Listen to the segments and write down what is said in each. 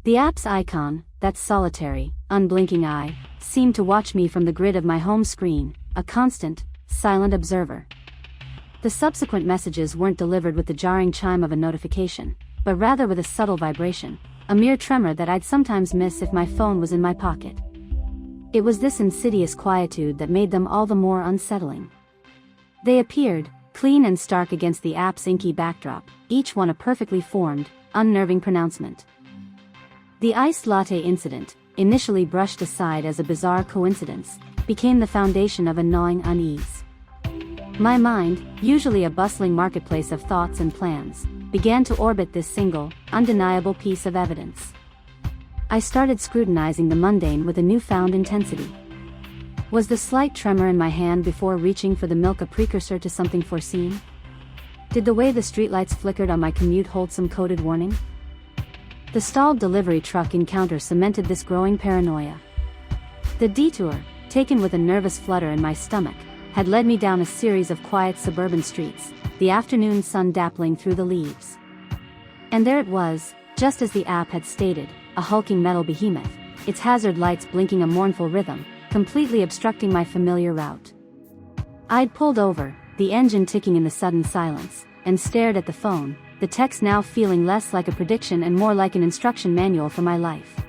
The app's icon, that solitary, unblinking eye, seemed to watch me from the grid of my home screen, a constant, silent observer. The subsequent messages weren't delivered with the jarring chime of a notification, but rather with a subtle vibration, a mere tremor that I'd sometimes miss if my phone was in my pocket. It was this insidious quietude that made them all the more unsettling. They appeared, clean and stark against the app's inky backdrop, each one a perfectly formed, unnerving pronouncement. The iced latte incident, initially brushed aside as a bizarre coincidence, became the foundation of a gnawing unease. My mind, usually a bustling marketplace of thoughts and plans, began to orbit this single, undeniable piece of evidence. I started scrutinizing the mundane with a newfound intensity. Was the slight tremor in my hand before reaching for the milk a precursor to something foreseen? Did the way the streetlights flickered on my commute hold some coded warning? The stalled delivery truck encounter cemented this growing paranoia. The detour, taken with a nervous flutter in my stomach, had led me down a series of quiet suburban streets, the afternoon sun dappling through the leaves. And there it was, just as the app had stated, a hulking metal behemoth, its hazard lights blinking a mournful rhythm, completely obstructing my familiar route. I'd pulled over, the engine ticking in the sudden silence, and stared at the phone, the text now feeling less like a prediction and more like an instruction manual for my life.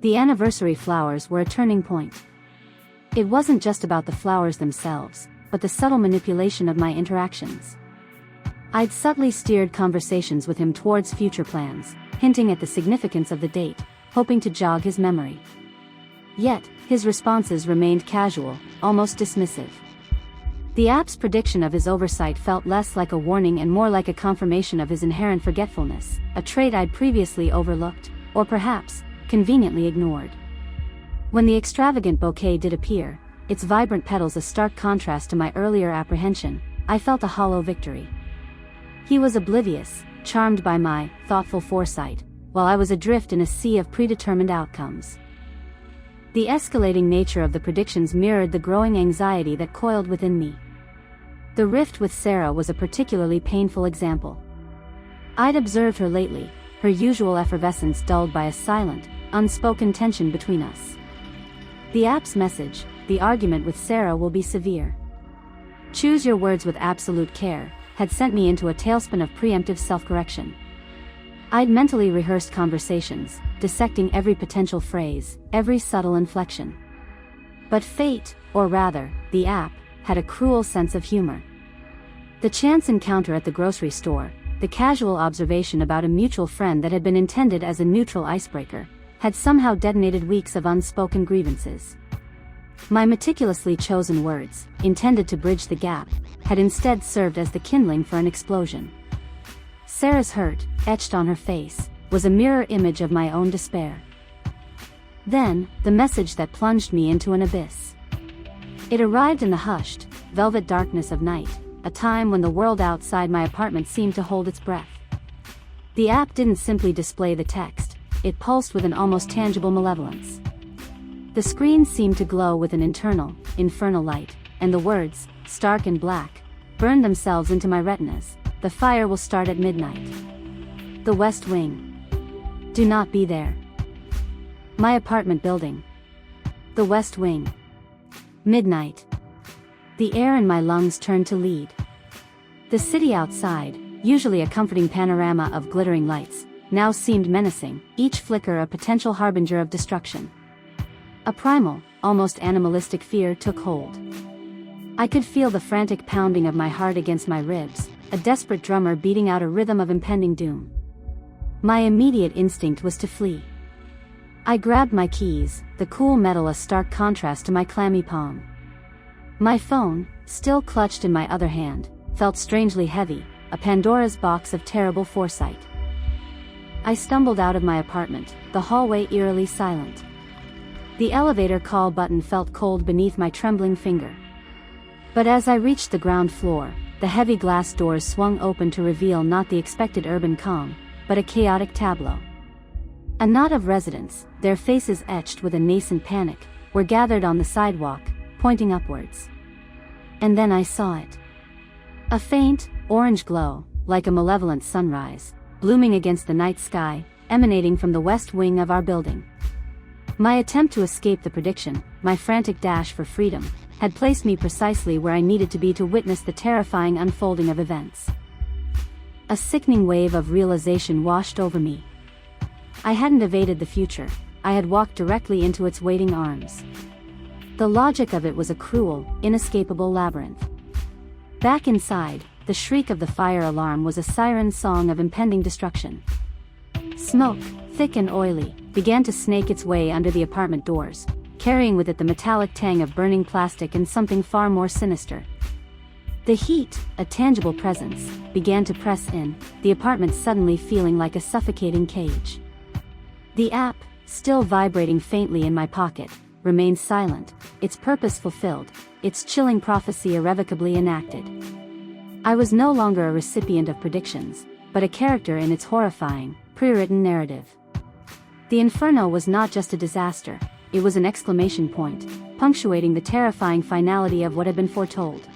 The anniversary flowers were a turning point. It wasn't just about the flowers themselves, but the subtle manipulation of my interactions. I'd subtly steered conversations with him towards future plans, hinting at the significance of the date, hoping to jog his memory. Yet, his responses remained casual, almost dismissive. The app's prediction of his oversight felt less like a warning and more like a confirmation of his inherent forgetfulness, a trait I'd previously overlooked, or perhaps, conveniently ignored. When the extravagant bouquet did appear, its vibrant petals a stark contrast to my earlier apprehension, I felt a hollow victory. He was oblivious, charmed by my thoughtful foresight, while I was adrift in a sea of predetermined outcomes. The escalating nature of the predictions mirrored the growing anxiety that coiled within me. The rift with Sarah was a particularly painful example. I'd observed her lately, her usual effervescence dulled by a silent, unspoken tension between us. The app's message, the argument with Sarah will be severe. Choose your words with absolute care, had sent me into a tailspin of preemptive self-correction. I'd mentally rehearsed conversations, dissecting every potential phrase, every subtle inflection. But fate, or rather, the app, had a cruel sense of humor. The chance encounter at the grocery store, the casual observation about a mutual friend that had been intended as a neutral icebreaker, had somehow detonated weeks of unspoken grievances. My meticulously chosen words, intended to bridge the gap, had instead served as the kindling for an explosion. Sarah's hurt, etched on her face, was a mirror image of my own despair. Then, the message that plunged me into an abyss. It arrived in the hushed, velvet darkness of night, a time when the world outside my apartment seemed to hold its breath. The app didn't simply display the text, it pulsed with an almost tangible malevolence. The screen seemed to glow with an internal, infernal light, and the words, stark and black, burned themselves into my retinas. The fire will start at midnight. The West Wing. Do not be there. My apartment building. The West Wing. Midnight. The air in my lungs turned to lead. The city outside, usually a comforting panorama of glittering lights, now seemed menacing, each flicker a potential harbinger of destruction. A primal, almost animalistic fear took hold. I could feel the frantic pounding of my heart against my ribs, a desperate drummer beating out a rhythm of impending doom. My immediate instinct was to flee. I grabbed my keys, the cool metal a stark contrast to my clammy palm. My phone, still clutched in my other hand, felt strangely heavy, a Pandora's box of terrible foresight. I stumbled out of my apartment, the hallway eerily silent. The elevator call button felt cold beneath my trembling finger. But as I reached the ground floor, the heavy glass doors swung open to reveal not the expected urban calm, but a chaotic tableau. A knot of residents, their faces etched with a nascent panic, were gathered on the sidewalk, pointing upwards. And then I saw it. A faint, orange glow, like a malevolent sunrise, blooming against the night sky, emanating from the west wing of our building. My attempt to escape the prediction, my frantic dash for freedom, had placed me precisely where I needed to be to witness the terrifying unfolding of events. A sickening wave of realization washed over me. I hadn't evaded the future, I had walked directly into its waiting arms. The logic of it was a cruel, inescapable labyrinth. Back inside, the shriek of the fire alarm was a siren song of impending destruction. Smoke, thick and oily, began to snake its way under the apartment doors, carrying with it the metallic tang of burning plastic and something far more sinister. The heat, a tangible presence, began to press in, the apartment suddenly feeling like a suffocating cage. The app, still vibrating faintly in my pocket, remained silent, its purpose fulfilled, its chilling prophecy irrevocably enacted. I was no longer a recipient of predictions, but a character in its horrifying, pre-written narrative. The inferno was not just a disaster, it was an exclamation point, punctuating the terrifying finality of what had been foretold.